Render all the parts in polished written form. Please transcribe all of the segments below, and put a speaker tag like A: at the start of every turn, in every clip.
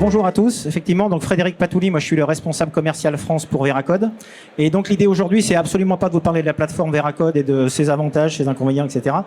A: bonjour à tous. Effectivement, donc Frédéric Patouli, moi je suis le responsable commercial France pour Veracode. Et donc l'idée aujourd'hui, c'est absolument pas de vous parler de la plateforme Veracode et de ses avantages, ses inconvénients, etc.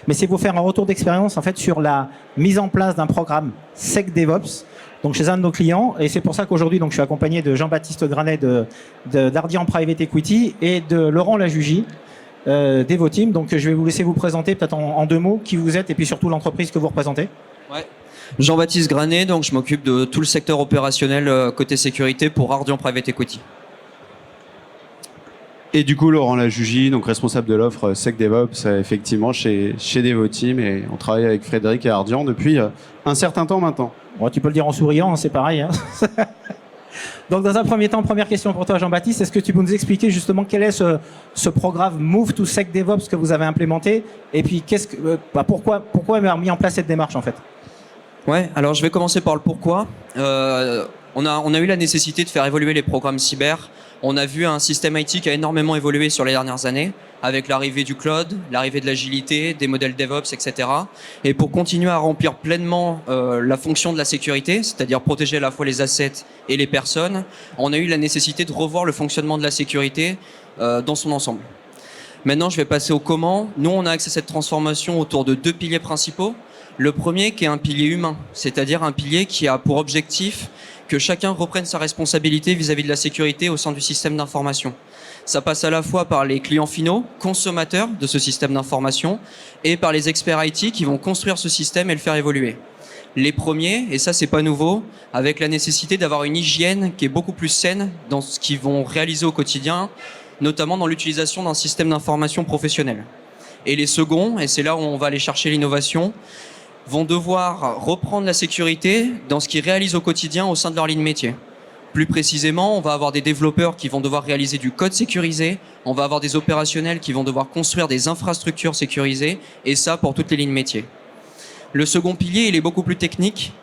A: Mais c'est de vous faire un retour d'expérience en fait sur la mise en place d'un programme SecDevOps. Donc chez un de nos clients, et c'est pour ça qu'aujourd'hui donc je suis accompagné de Jean-Baptiste Granet d'Ardian Private Equity et de Laurent Lajugie d'Evoteam. Donc je vais vous laisser vous présenter peut-être en deux mots qui vous êtes et puis surtout l'entreprise que vous représentez.
B: Ouais. Jean-Baptiste Granet, donc je m'occupe de tout le secteur opérationnel côté sécurité pour Ardian Private Equity.
C: Et du coup, Laurent Lajugie, donc responsable de l'offre SecDevOps, effectivement chez Devoteam, et on travaille avec Frédéric et Ardian depuis un certain temps maintenant.
A: Bon, tu peux le dire en souriant, hein, c'est pareil. Hein. Donc dans un premier temps, première question pour toi Jean-Baptiste, est-ce que tu peux nous expliquer justement quel est ce programme Move to SecDevOps que vous avez implémenté et puis pourquoi avoir mis en place cette démarche en fait?
B: Ouais, alors je vais commencer par le pourquoi. On a eu la nécessité de faire évoluer les programmes cyber. On a vu un système IT qui a énormément évolué sur les dernières années, avec l'arrivée du cloud, l'arrivée de l'agilité, des modèles DevOps, etc. Et pour continuer à remplir pleinement la fonction de la sécurité, c'est-à-dire protéger à la fois les assets et les personnes, on a eu la nécessité de revoir le fonctionnement de la sécurité dans son ensemble. Maintenant, je vais passer au comment. Nous, on a axé cette transformation autour de deux piliers principaux. Le premier qui est un pilier humain, c'est-à-dire un pilier qui a pour objectif que chacun reprenne sa responsabilité vis-à-vis de la sécurité au sein du système d'information. Ça passe à la fois par les clients finaux, consommateurs de ce système d'information, et par les experts IT qui vont construire ce système et le faire évoluer. Les premiers, et ça c'est pas nouveau, avec la nécessité d'avoir une hygiène qui est beaucoup plus saine dans ce qu'ils vont réaliser au quotidien, notamment dans l'utilisation d'un système d'information professionnel. Et les seconds, et c'est là où on va aller chercher l'innovation, vont devoir reprendre la sécurité dans ce qu'ils réalisent au quotidien au sein de leur ligne métier. Plus précisément, on va avoir des développeurs qui vont devoir réaliser du code sécurisé, on va avoir des opérationnels qui vont devoir construire des infrastructures sécurisées, et ça pour toutes les lignes métiers. Le second pilier, il est beaucoup plus technique,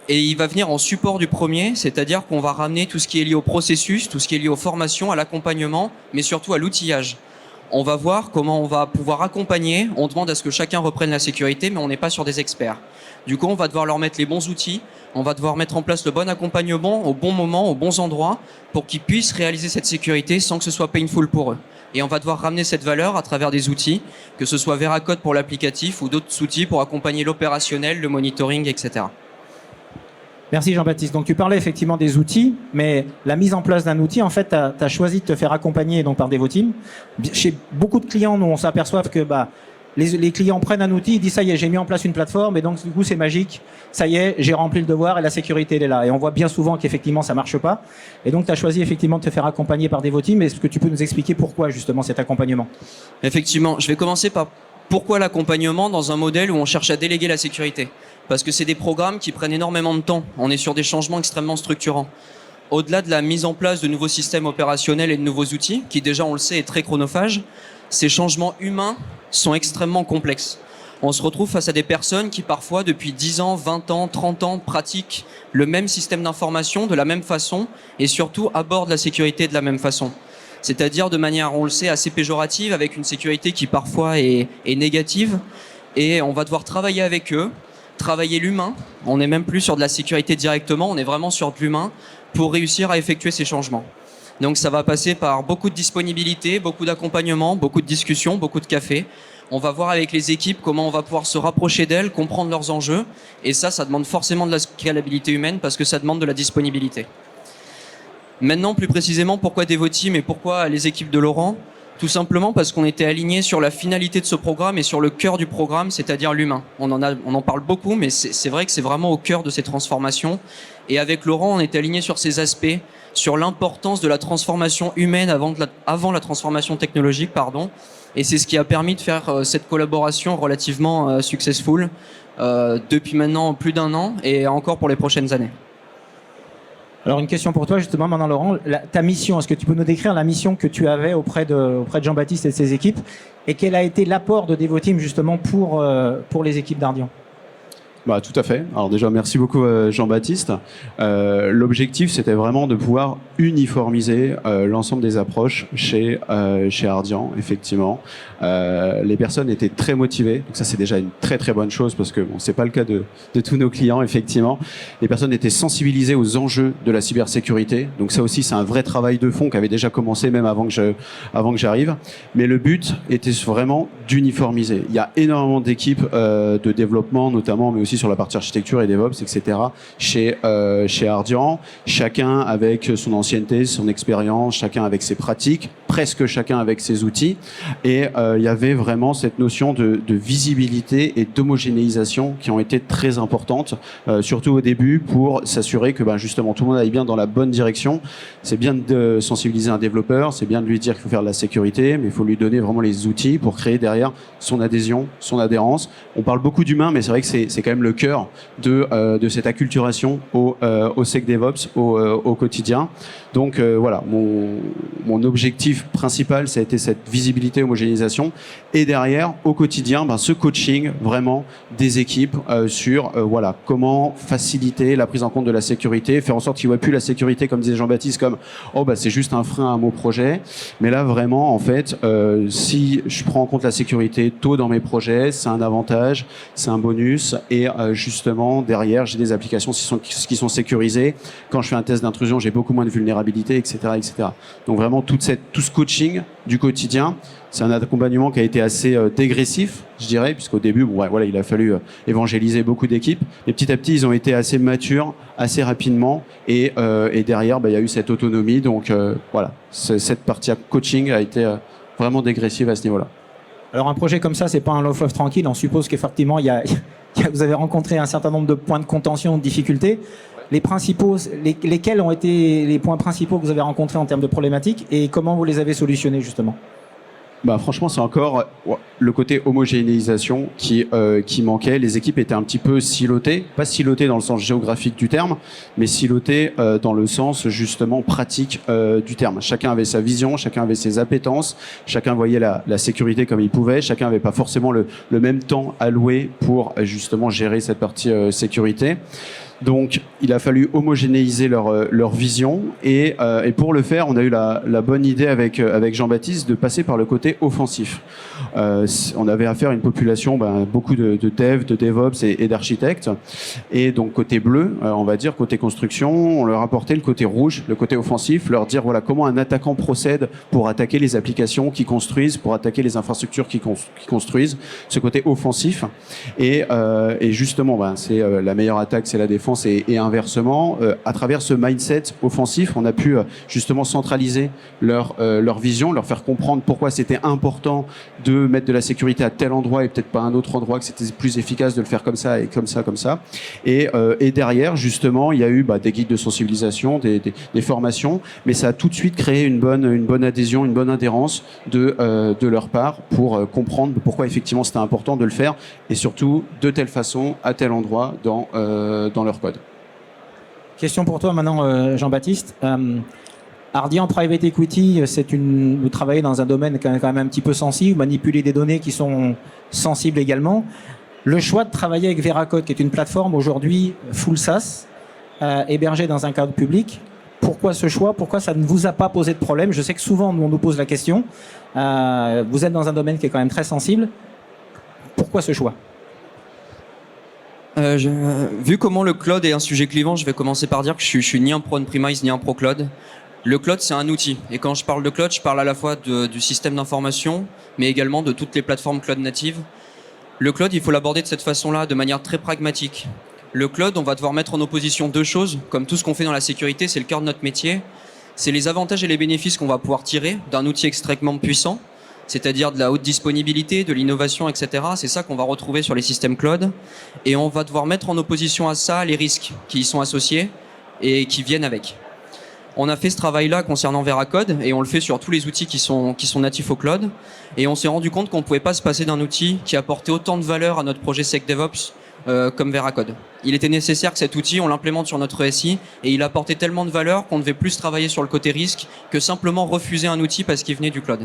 B: et il va venir en support du premier, c'est-à-dire qu'on va ramener tout ce qui est lié au processus, tout ce qui est lié aux formations, à l'accompagnement, mais surtout à l'outillage. On va voir comment on va pouvoir accompagner. On demande à ce que chacun reprenne la sécurité, mais on n'est pas sur des experts. Du coup, on va devoir leur mettre les bons outils, on va devoir mettre en place le bon accompagnement au bon moment, aux bons endroits, pour qu'ils puissent réaliser cette sécurité sans que ce soit painful pour eux. Et on va devoir ramener cette valeur à travers des outils, que ce soit Veracode pour l'applicatif ou d'autres outils pour accompagner l'opérationnel, le monitoring, etc.
A: Merci Jean-Baptiste. Donc tu parlais effectivement des outils, mais la mise en place d'un outil, en fait, tu as choisi de te faire accompagner donc, par Devoteam. Chez beaucoup de clients, nous, on s'aperçoit que les clients prennent un outil, ils disent ça y est, j'ai mis en place une plateforme et donc du coup c'est magique, ça y est, j'ai rempli le devoir et la sécurité elle est là. Et on voit bien souvent qu'effectivement ça marche pas. Et donc tu as choisi effectivement de te faire accompagner par Devoteam. Est-ce que tu peux nous expliquer pourquoi justement cet accompagnement?
B: Effectivement, je vais commencer par pourquoi l'accompagnement dans un modèle où on cherche à déléguer la sécurité. Parce que c'est des programmes qui prennent énormément de temps. On est sur des changements extrêmement structurants. Au-delà de la mise en place de nouveaux systèmes opérationnels et de nouveaux outils, qui déjà, on le sait, est très chronophage, ces changements humains sont extrêmement complexes. On se retrouve face à des personnes qui, parfois, depuis 10 ans, 20 ans, 30 ans, pratiquent le même système d'information de la même façon et surtout abordent la sécurité de la même façon. C'est-à-dire de manière, on le sait, assez péjorative, avec une sécurité qui parfois est négative. Et on va devoir travailler avec eux, travailler l'humain. On n'est même plus sur de la sécurité directement, on est vraiment sur de l'humain pour réussir à effectuer ces changements. Donc ça va passer par beaucoup de disponibilité, beaucoup d'accompagnement, beaucoup de discussions, beaucoup de café. On va voir avec les équipes comment on va pouvoir se rapprocher d'elles, comprendre leurs enjeux. Et ça demande forcément de la scalabilité humaine parce que ça demande de la disponibilité. Maintenant, plus précisément, pourquoi Devoteam et pourquoi les équipes de Laurent? Tout simplement parce qu'on était alignés sur la finalité de ce programme et sur le cœur du programme, c'est-à-dire l'humain. On en parle beaucoup, mais c'est vrai que c'est vraiment au cœur de ces transformations. Et avec Laurent, on était alignés sur ces aspects, sur l'importance de la transformation humaine avant la transformation technologique, pardon. Et c'est ce qui a permis de faire cette collaboration relativement successful depuis maintenant plus d'1 an et encore pour les prochaines années.
A: Alors une question pour toi justement maintenant Laurent, ta mission, est-ce que tu peux nous décrire la mission que tu avais auprès de Jean-Baptiste et de ses équipes et quel a été l'apport de Devoteam justement pour les équipes d'Ardian?
C: Bah, tout à fait. Alors déjà, merci beaucoup Jean-Baptiste. L'objectif, c'était vraiment de pouvoir uniformiser l'ensemble des approches chez Ardian, effectivement. Les personnes étaient très motivées, donc ça c'est déjà une très très bonne chose parce que bon, c'est pas le cas de tous nos clients, effectivement. Les personnes étaient sensibilisées aux enjeux de la cybersécurité, donc ça aussi c'est un vrai travail de fond qui avait déjà commencé même avant que j'arrive. Mais le but était vraiment d'uniformiser. Il y a énormément d'équipes de développement notamment, mais aussi sur la partie architecture et DevOps, etc. chez Ardian, chacun avec son ancienneté, son expérience, chacun avec ses pratiques, presque chacun avec ses outils. Et il y avait vraiment cette notion de visibilité et d'homogénéisation qui ont été très importantes, surtout au début, pour s'assurer que justement tout le monde aille bien dans la bonne direction. C'est bien de sensibiliser un développeur, c'est bien de lui dire qu'il faut faire de la sécurité, mais il faut lui donner vraiment les outils pour créer derrière son adhésion, son adhérence. On parle beaucoup d'humain, mais c'est vrai que c'est quand même le cœur de cette acculturation au SecDevOps au quotidien. Donc voilà, mon objectif principal, ça a été cette visibilité, homogénéisation, et derrière, au quotidien, ce coaching vraiment des équipes sur voilà comment faciliter la prise en compte de la sécurité, faire en sorte qu'ils ne voient plus la sécurité, comme disait Jean-Baptiste, comme c'est juste un frein à mon projet. Mais là, vraiment, en fait, si je prends en compte la sécurité tôt dans mes projets, c'est un avantage, c'est un bonus, et justement, derrière, j'ai des applications qui sont sécurisées. Quand je fais un test d'intrusion, j'ai beaucoup moins de vulnérabilité, etc., etc. Donc vraiment, tout ce coaching du quotidien, c'est un accompagnement qui a été assez dégressif, je dirais, puisqu'au début, voilà, il a fallu évangéliser beaucoup d'équipes. Et petit à petit, ils ont été assez matures, assez rapidement, et derrière, il y a eu cette autonomie. Donc voilà, cette partie coaching a été vraiment dégressive à ce niveau-là.
A: Alors un projet comme ça, c'est pas un long fleuve tranquille. On suppose qu'effectivement, vous avez rencontré un certain nombre de points de contention, de difficultés. Lesquels ont été les points principaux que vous avez rencontrés en termes de problématiques et comment vous les avez solutionnés justement?
C: Franchement, c'est encore le côté homogénéisation qui manquait. Les équipes étaient un petit peu silotées, pas silotées dans le sens géographique du terme, mais silotées dans le sens justement pratique du terme. Chacun avait sa vision, chacun avait ses appétences, chacun voyait la sécurité comme il pouvait, chacun n'avait pas forcément le même temps alloué pour justement gérer cette partie sécurité. Donc, il a fallu homogénéiser leur vision et pour le faire, on a eu la bonne idée avec Jean-Baptiste de passer par le côté offensif. On avait affaire à une population, beaucoup de devs, de DevOps et d'architectes. Et donc, côté bleu, on va dire, côté construction, on leur apportait le côté rouge, le côté offensif, leur dire voilà comment un attaquant procède pour attaquer les applications qui construisent, pour attaquer les infrastructures qui construisent, ce côté offensif. Et justement, c'est la meilleure attaque, c'est la défense. Et inversement, à travers ce mindset offensif, on a pu justement centraliser leur vision, leur faire comprendre pourquoi c'était important de mettre de la sécurité à tel endroit et peut-être pas à un autre endroit, que c'était plus efficace de le faire comme ça et comme ça, comme ça. Et derrière, justement, il y a eu des guides de sensibilisation, des formations, mais ça a tout de suite créé une bonne adhésion, une bonne adhérence de leur part pour comprendre pourquoi effectivement c'était important de le faire et surtout de telle façon, à tel endroit dans leur code.
A: Question pour toi maintenant, Jean-Baptiste. Ardian Private Equity, vous travaillez dans un domaine quand même un petit peu sensible, vous manipulez des données qui sont sensibles également. Le choix de travailler avec Veracode, qui est une plateforme aujourd'hui full SaaS, hébergée dans un cadre public, pourquoi ce choix? Pourquoi ça ne vous a pas posé de problème? Je sais que souvent, on nous pose la question. Vous êtes dans un domaine qui est quand même très sensible. Pourquoi ce choix?
B: Vu comment le cloud est un sujet clivant, je vais commencer par dire que je suis ni un pro on-premise ni un pro cloud. Le cloud, c'est un outil. Et quand je parle de cloud, je parle à la fois du système d'information, mais également de toutes les plateformes cloud natives. Le cloud, il faut l'aborder de cette façon-là, de manière très pragmatique. Le cloud, on va devoir mettre en opposition deux choses. Comme tout ce qu'on fait dans la sécurité, c'est le cœur de notre métier. C'est les avantages et les bénéfices qu'on va pouvoir tirer d'un outil extrêmement puissant, c'est-à-dire de la haute disponibilité, de l'innovation, etc. C'est ça qu'on va retrouver sur les systèmes cloud. Et on va devoir mettre en opposition à ça les risques qui y sont associés et qui viennent avec. On a fait ce travail-là concernant Veracode et on le fait sur tous les outils qui sont natifs au cloud. Et on s'est rendu compte qu'on ne pouvait pas se passer d'un outil qui apportait autant de valeur à notre projet SecDevOps comme Veracode. Il était nécessaire que cet outil, on l'implémente sur notre SI et il apportait tellement de valeur qu'on devait plus travailler sur le côté risque que simplement refuser un outil parce qu'il venait du cloud.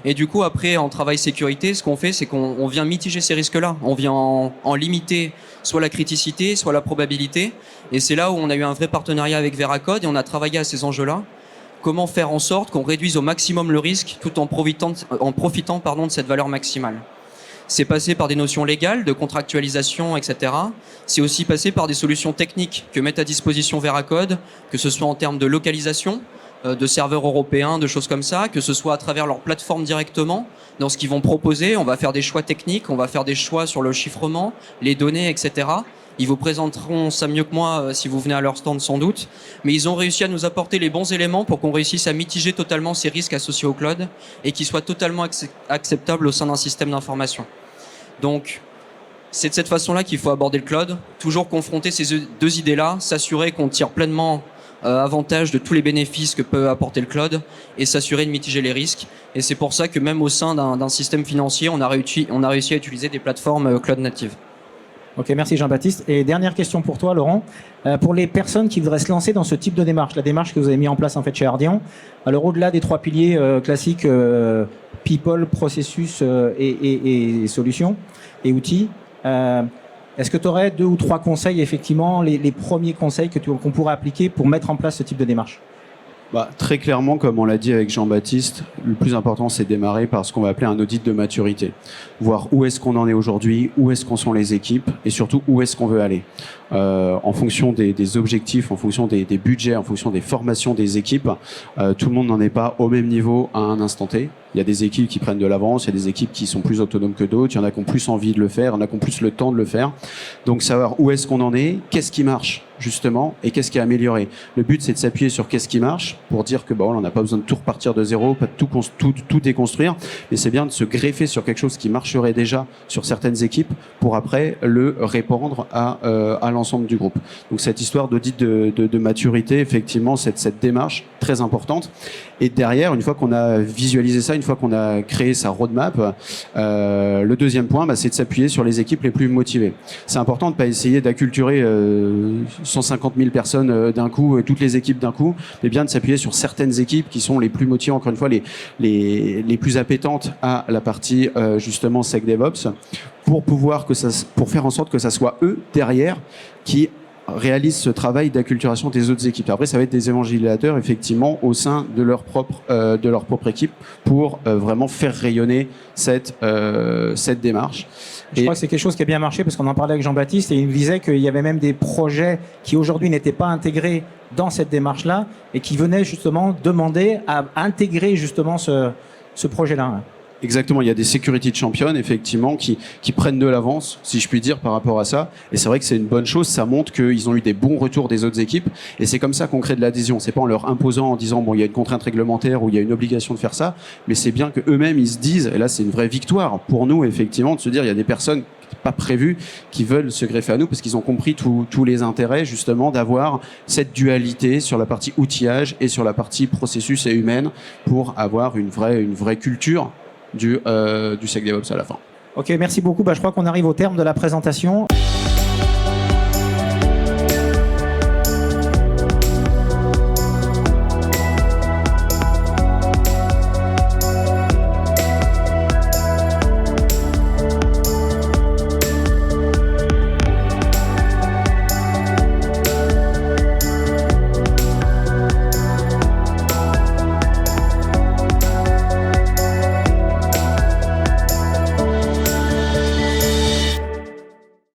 B: Et du coup, après, en travail sécurité, ce qu'on fait, c'est qu'on vient mitiger ces risques-là. On vient en limiter soit la criticité, soit la probabilité. Et c'est là où on a eu un vrai partenariat avec Veracode et on a travaillé à ces enjeux-là. Comment faire en sorte qu'on réduise au maximum le risque tout en profitant de cette valeur maximale. C'est passé par des notions légales, de contractualisation, etc. C'est aussi passé par des solutions techniques que met à disposition Veracode, que ce soit en termes de localisation, de serveurs européens, de choses comme ça, que ce soit à travers leur plateforme directement, dans ce qu'ils vont proposer. On va faire des choix techniques, on va faire des choix sur le chiffrement, les données, etc. Ils vous présenteront ça mieux que moi si vous venez à leur stand sans doute. Mais ils ont réussi à nous apporter les bons éléments pour qu'on réussisse à mitiger totalement ces risques associés au cloud et qu'ils soient totalement acceptables au sein d'un système d'information. Donc, c'est de cette façon-là qu'il faut aborder le cloud. Toujours confronter ces deux idées-là, s'assurer qu'on tire pleinement avantage de tous les bénéfices que peut apporter le cloud et s'assurer de mitiger les risques. Et c'est pour ça que même au sein d'un système financier, on a réussi à utiliser des plateformes cloud natives.
A: Ok, merci Jean-Baptiste. Et dernière question pour toi, Laurent. Pour les personnes qui voudraient se lancer dans ce type de démarche, la démarche que vous avez mis en place en fait chez Ardian, alors au-delà des 3 piliers classiques, people, processus et solutions et outils, est-ce que tu aurais 2 ou 3 conseils, effectivement, les premiers conseils qu'on pourrait appliquer pour mettre en place ce type de démarche?
C: Très clairement, comme on l'a dit avec Jean-Baptiste, le plus important, c'est démarrer par ce qu'on va appeler un audit de maturité. Voir où est-ce qu'on en est aujourd'hui, où est-ce qu'on sont les équipes et surtout où est-ce qu'on veut aller. En fonction des objectifs, en fonction des budgets, en fonction des formations des équipes, tout le monde n'en est pas au même niveau à un instant T. Il y a des équipes qui prennent de l'avance, il y a des équipes qui sont plus autonomes que d'autres, il y en a qui ont plus envie de le faire, il y en a qui ont plus le temps de le faire. Donc savoir où est-ce qu'on en est, qu'est-ce qui marche justement et qu'est-ce qui est amélioré. Le but, c'est de s'appuyer sur qu'est-ce qui marche pour dire que on n'a pas besoin de tout repartir de zéro, pas de tout déconstruire, mais c'est bien de se greffer sur quelque chose qui marcherait déjà sur certaines équipes pour après le répandre à l'ensemble du groupe. Donc cette histoire d'audit de maturité, effectivement, cette démarche très importante. Et derrière, une fois qu'on a visualisé ça, une fois qu'on a créé sa roadmap, le deuxième point, c'est de s'appuyer sur les équipes les plus motivées. C'est important de ne pas essayer d'acculturer 150 000 personnes d'un coup, toutes les équipes d'un coup, mais bien de s'appuyer sur certaines équipes qui sont les plus motivées, encore une fois, les plus appétentes à la partie justement SecDevOps, pour faire en sorte que ça soit eux derrière qui réalisent ce travail d'acculturation des autres équipes. Après, ça va être des évangélisateurs, effectivement, au sein de leur propre équipe pour vraiment faire rayonner cette démarche.
A: Je crois que c'est quelque chose qui a bien marché parce qu'on en parlait avec Jean-Baptiste et il me disait qu'il y avait même des projets qui aujourd'hui n'étaient pas intégrés dans cette démarche-là et qui venaient justement demander à intégrer justement ce projet-là.
C: Exactement, il y a des security champions effectivement qui prennent de l'avance, si je puis dire, par rapport à ça. Et c'est vrai que c'est une bonne chose, ça montre qu'ils ont eu des bons retours des autres équipes. Et c'est comme ça qu'on crée de l'adhésion. C'est pas en leur imposant, en disant il y a une contrainte réglementaire ou il y a une obligation de faire ça, mais c'est bien que eux-mêmes ils se disent. Et là, c'est une vraie victoire pour nous effectivement de se dire il y a des personnes pas prévues qui veulent se greffer à nous parce qu'ils ont compris tous les intérêts justement d'avoir cette dualité sur la partie outillage et sur la partie processus et humaine pour avoir une vraie culture du SecDevOps à la fin.
A: Ok, merci beaucoup. Je crois qu'on arrive au terme de la présentation.